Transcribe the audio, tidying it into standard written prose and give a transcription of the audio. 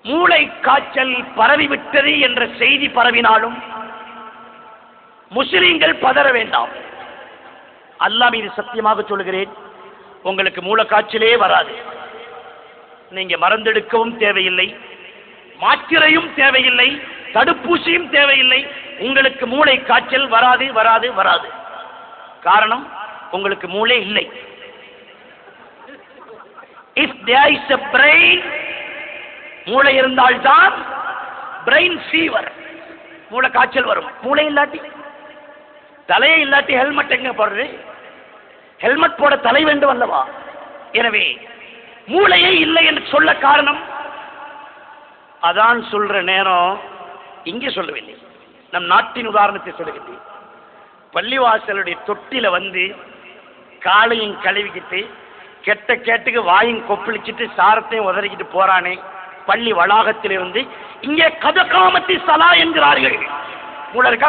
மூளை காய்ச்சல் பரவிவிட்டது என்ற செய்தி பரவினாலும் முஸ்லிம்கள் பதற வேண்டாம். அல்லாஹ் மீது சத்தியமாக சொல்கிறேன், உங்களுக்கு மூளை காய்ச்சலே வராது. நீங்க மருந்தெடுக்கவும் தேவையில்லை, மாத்திரையும் தேவையில்லை, தடுப்பூசியும் தேவையில்லை. உங்களுக்கு மூளை காய்ச்சல் வராது வராது வராது. காரணம், உங்களுக்கு மூளை இல்லை. If there is a brain, மூளை இருந்தால்தான் பிரெயின் ஃபீவர், மூளை காய்ச்சல் வரும். மூளை இல்லாட்டி, தலையே இல்லாட்டி ஹெல்மெட் எங்க போடுறது? ஹெல்மெட் போட தலை வேண்டும் அல்லவா? எனவே மூளையே இல்லை என்று சொல்ல காரணம், அதான் சொல்ற நேரம் இங்கே சொல்லவில்லை, நம் நாட்டின் உதாரணத்தை சொல்லுகின்றேன். பள்ளிவாசலுடைய தொட்டில வந்து காலையும் கழுவிக்கிட்டு கெட்ட கேட்டுக்கு வாயும் கொப்பளிச்சுட்டு சாரத்தையும் உதறிக்கிட்டு போறானே பள்ளி வளாகத்திலிருந்து, இங்கே கதகாமத்தி சலா என்கிறார்கள். மூளை இருக்கா?